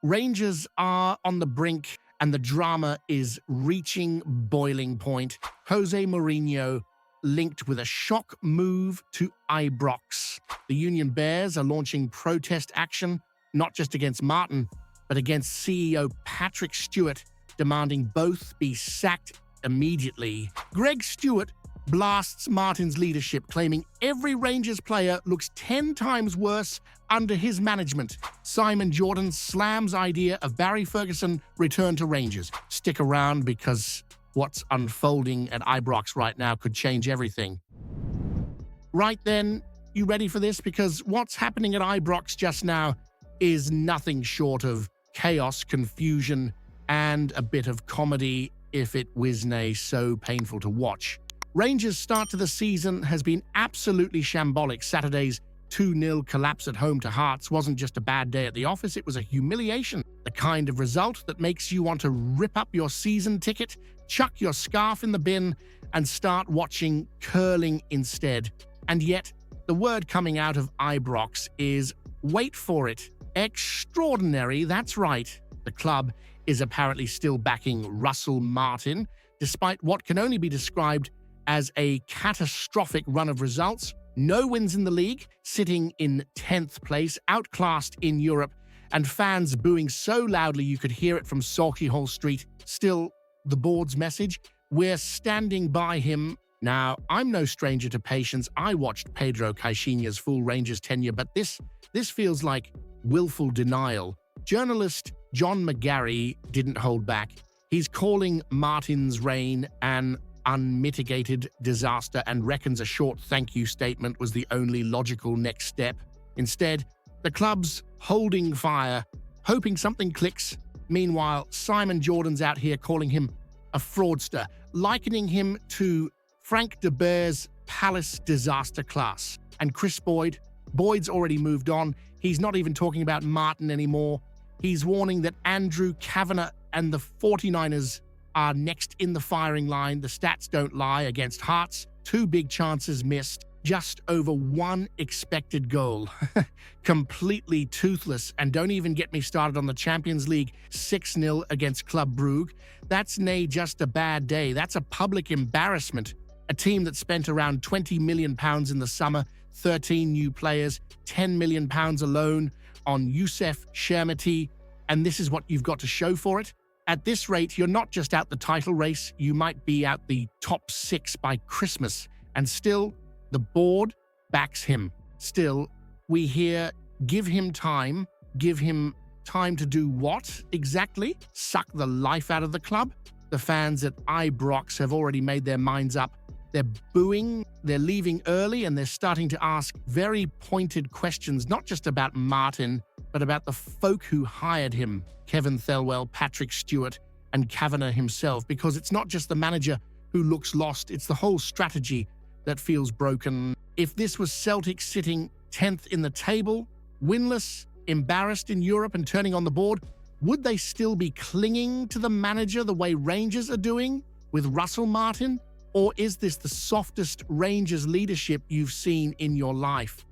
Rangers are on the brink and the drama is reaching boiling point. Jose Mourinho linked with a shock move to Ibrox. The Union Bears are launching protest action, not just against Martin, but against CEO Patrick Stewart, demanding both be sacked immediately. Greg Stewart blasts Martin's leadership, claiming every Rangers player looks 10 times worse under his management. Simon Jordan slams idea of Barry Ferguson return to Rangers. Stick around because what's unfolding at Ibrox right now could change everything. Right then, you ready for this? Because what's happening at Ibrox just now is nothing short of chaos, confusion, and a bit of comedy, if it wasn't so painful to watch. Rangers' start to the season has been absolutely shambolic. Saturday's 2-0 collapse at home to Hearts wasn't just a bad day at the office, it was a humiliation. The kind of result that makes you want to rip up your season ticket, chuck your scarf in the bin, and start watching curling instead. And yet, the word coming out of Ibrox is, wait for it, extraordinary. That's right. The club is apparently still backing Russell Martin, despite what can only be described as a catastrophic run of results. No wins in the league, sitting in 10th place, outclassed in Europe, and fans booing so loudly you could hear it from Sauchiehall Street. Still, the board's message, we're standing by him. Now, I'm no stranger to patience. I watched Pedro Caixinha's full Rangers tenure, but this feels like willful denial. Journalist John McGarry didn't hold back. He's calling Martin's reign an unmitigated disaster and reckons a short thank you statement was the only logical next step. Instead, the club's holding fire, hoping something clicks. Meanwhile, Simon Jordan's out here calling him a fraudster, likening him to Frank de Boer's Palace disaster class. And Chris Boyd's already moved on. He's not even talking about Martin anymore. He's warning that Andrew Kavanagh and the 49ers are next in the firing line. The stats don't lie against Hearts. 2 big chances missed, just over 1 expected goal. Completely toothless, and don't even get me started on the Champions League 6-0 against Club Brugge. That's nay just a bad day. That's a public embarrassment. A team that spent around £20 million in the summer, 13 new players, £10 million alone on Youssef Chermiti, and this is what you've got to show for it? At this rate, you're not just out the title race, you might be out the top 6 by Christmas. And still, the board backs him. Still, we hear, give him time. Give him time to do what exactly? Suck the life out of the club? The fans at Ibrox have already made their minds up. They're booing, they're leaving early, and they're starting to ask very pointed questions, not just about Martin, but about the folk who hired him, Kevin Thelwell, Patrick Stewart, and Kavanagh himself, because it's not just the manager who looks lost, it's the whole strategy that feels broken. If this was Celtic sitting 10th in the table, winless, embarrassed in Europe and turning on the board, would they still be clinging to the manager the way Rangers are doing with Russell Martin? Or is this the softest Rangers leadership you've seen in your life?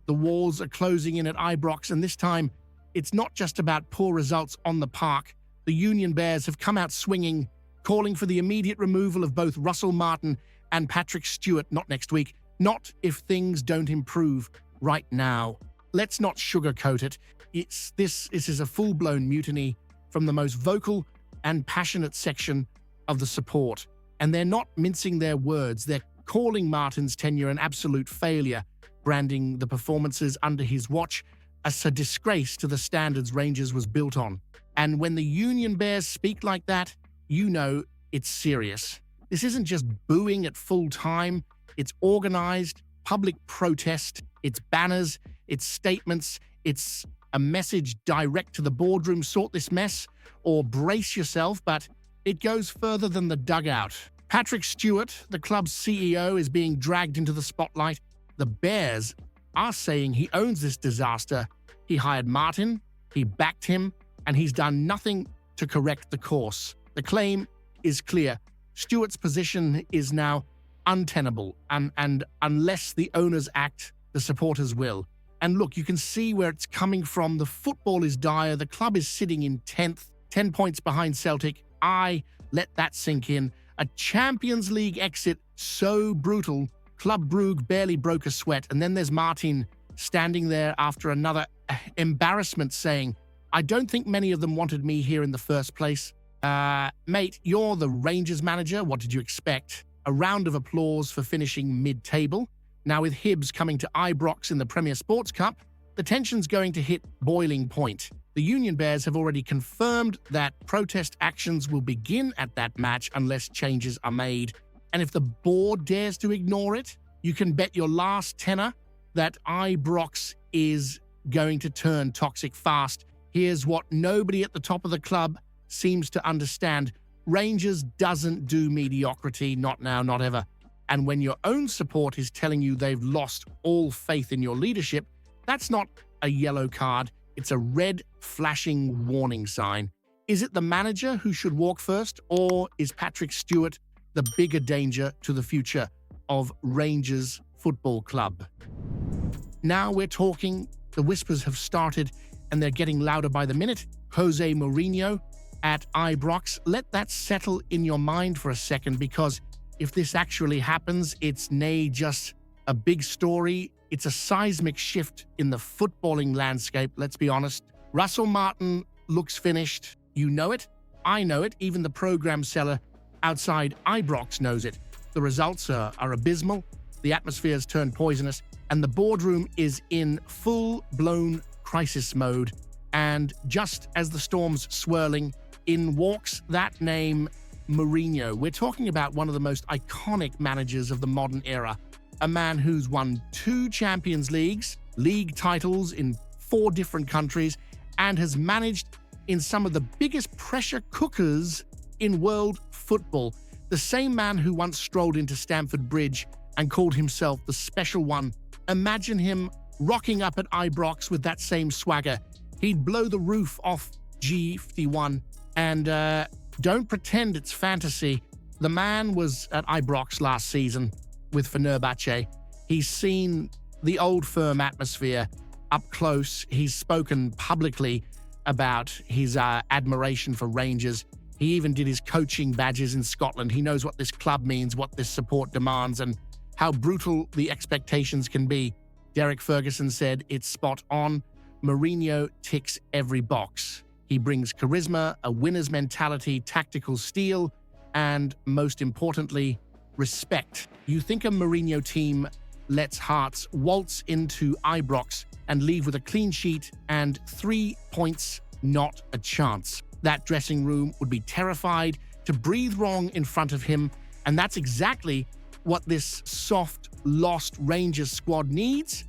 The walls are closing in at Ibrox, and this time, it's not just about poor results on the park. The Union Bears have come out swinging, calling for the immediate removal of both Russell Martin and Patrick Stewart, not next week, not if things don't improve right now. Let's not sugarcoat it. This is a full-blown mutiny from the most vocal and passionate section of the support. And they're not mincing their words. They're calling Martin's tenure an absolute failure, branding the performances under his watch as a disgrace to the standards Rangers was built on. And when the Union Bears speak like that, you know it's serious. This isn't just booing at full time. It's organized, public protest, it's banners, it's statements, it's a message direct to the boardroom, sort this mess, or brace yourself, but it goes further than the dugout. Patrick Stewart, the club's CEO, is being dragged into the spotlight. The Bears are saying he owns this disaster. He hired Martin, he backed him, and he's done nothing to correct the course. The claim is clear. Stewart's position is now untenable, and unless the owners act, the supporters will. And look, you can see where it's coming from. The football is dire. The club is sitting in 10th, 10 points behind Celtic. Let that sink in. A Champions League exit so brutal. Club Brugge barely broke a sweat. And then there's Martin standing there after another embarrassment saying, I don't think many of them wanted me here in the first place. Mate, you're the Rangers manager. What did you expect? A round of applause for finishing mid-table. Now with Hibs coming to Ibrox in the Premier Sports Cup, the tension's going to hit boiling point. The Union Bears have already confirmed that protest actions will begin at that match unless changes are made. And if the board dares to ignore it, you can bet your last tenner that Ibrox is going to turn toxic fast. Here's what nobody at the top of the club seems to understand. Rangers doesn't do mediocrity, not now, not ever. And when your own support is telling you they've lost all faith in your leadership, that's not a yellow card, it's a red flashing warning sign. Is it the manager who should walk first, or is Patrick Stewart the bigger danger to the future of Rangers Football Club? Now we're talking, the whispers have started and they're getting louder by the minute. Jose Mourinho at Ibrox. Let that settle in your mind for a second, because if this actually happens, it's nay just a big story. It's a seismic shift in the footballing landscape, let's be honest. Russell Martin looks finished. You know it. I know it. Even the program seller outside Ibrox knows it. The results are abysmal. The atmosphere's turned poisonous. And the boardroom is in full-blown crisis mode. And just as the storm's swirling, in walks that name, Mourinho. We're talking about one of the most iconic managers of the modern era. A man who's won 2 Champions Leagues, league titles in 4 different countries, and has managed in some of the biggest pressure cookers in world football. The same man who once strolled into Stamford Bridge and called himself the Special One. Imagine him rocking up at Ibrox with that same swagger. He'd blow the roof off G51. And don't pretend it's fantasy. The man was at Ibrox last season with Fenerbahce. He's seen the old firm atmosphere up close. He's spoken publicly about his admiration for Rangers. He even did his coaching badges in Scotland. He knows what this club means, what this support demands, and how brutal the expectations can be. Derek Ferguson said it's spot on. Mourinho ticks every box. He brings charisma, a winner's mentality, tactical steel, and most importantly, respect. You think a Mourinho team lets Hearts waltz into Ibrox and leave with a clean sheet and 3 points, not a chance. That dressing room would be terrified to breathe wrong in front of him, and that's exactly what this soft, lost Rangers squad needs.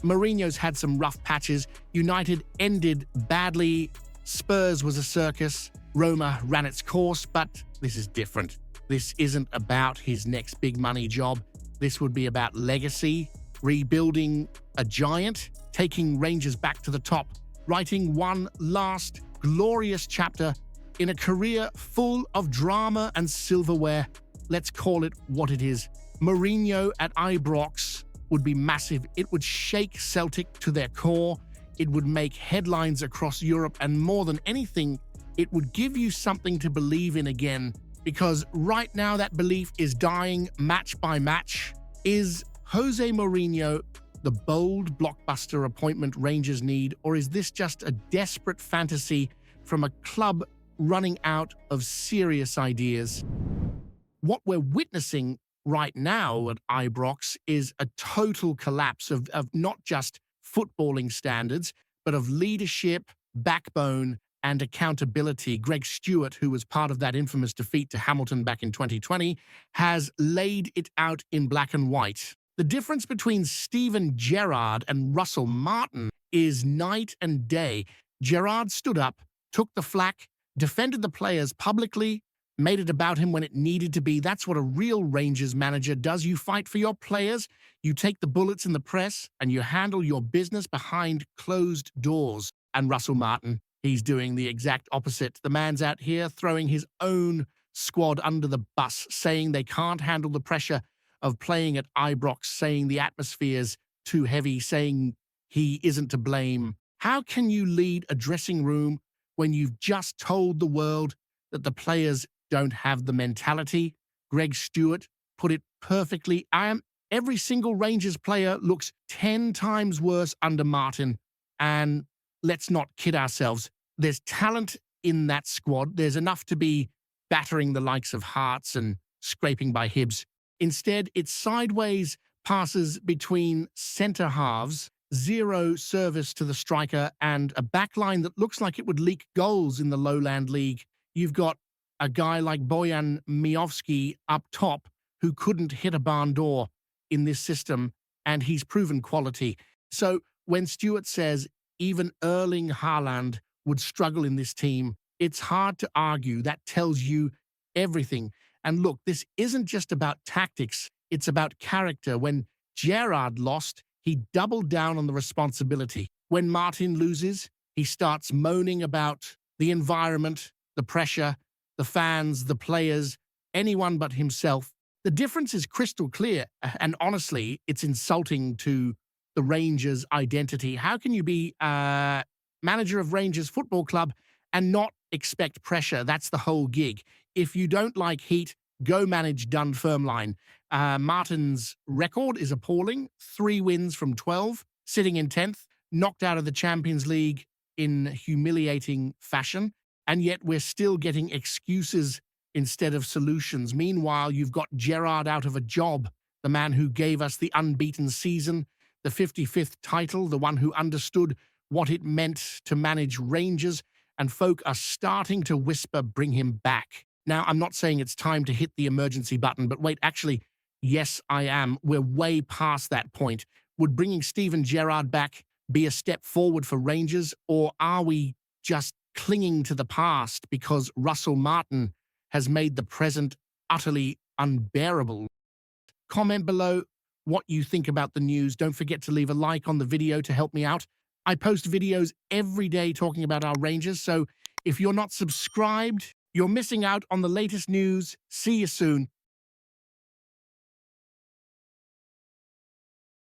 Mourinho's had some rough patches. United ended badly. Spurs was a circus. Roma ran its course, but this is different. This isn't about his next big money job. This would be about legacy, rebuilding a giant, taking Rangers back to the top, writing one last glorious chapter in a career full of drama and silverware. Let's call it what it is. Mourinho at Ibrox would be massive. It would shake Celtic to their core. It would make headlines across Europe, and more than anything, it would give you something to believe in again, because right now that belief is dying match by match. Is Jose Mourinho the bold blockbuster appointment Rangers need, or is this just a desperate fantasy from a club running out of serious ideas? What we're witnessing right now at Ibrox is a total collapse of not just footballing standards, but of leadership, backbone, and accountability. Greg Stewart, who was part of that infamous defeat to Hamilton back in 2020, has laid it out in black and white. The difference between Steven Gerrard and Russell Martin is night and day. Gerrard stood up, took the flak, defended the players publicly, made it about him when it needed to be. That's what a real Rangers manager does. You fight for your players, you take the bullets in the press, and you handle your business behind closed doors. And Russell Martin, he's doing the exact opposite. The man's out here throwing his own squad under the bus, saying they can't handle the pressure of playing at Ibrox, saying the atmosphere's too heavy, saying he isn't to blame. How can you lead a dressing room when you've just told the world that the players don't have the mentality? Greg Stewart put it perfectly. Every single Rangers player looks 10 times worse under Martin. And let's not kid ourselves. There's talent in that squad. There's enough to be battering the likes of Hearts and scraping by Hibs. Instead, it's sideways passes between centre halves, zero service to the striker, and a backline that looks like it would leak goals in the Lowland League. You've got a guy like Bojan Miovski up top who couldn't hit a barn door in this system, and he's proven quality. So when Stewart says even Erling Haaland would struggle in this team, it's hard to argue. That tells you everything. And look, this isn't just about tactics, it's about character. When Gerrard lost, he doubled down on the responsibility. When Martin loses, he starts moaning about the environment, the pressure, the fans, the players, anyone but himself. The difference is crystal clear, and honestly, it's insulting to the Rangers' identity. How can you be a manager of Rangers Football Club and not expect pressure? That's the whole gig. If you don't like heat, go manage Dunfermline. Martin's record is appalling. 3 wins from 12, sitting in 10th, knocked out of the Champions League in humiliating fashion, and yet we're still getting excuses instead of solutions. Meanwhile, you've got Gerrard out of a job, the man who gave us the unbeaten season, the 55th title, the one who understood what it meant to manage Rangers, and folk are starting to whisper, bring him back. Now, I'm not saying it's time to hit the emergency button, but wait, actually, yes, I am. We're way past that point. Would bringing Steven Gerrard back be a step forward for Rangers, or are we just clinging to the past because Russell Martin has made the present utterly unbearable? Comment below what you think about the news. Don't forget to leave a like on the video to help me out. I post videos every day talking about our Rangers, so if you're not subscribed, you're missing out on the latest news. See you soon.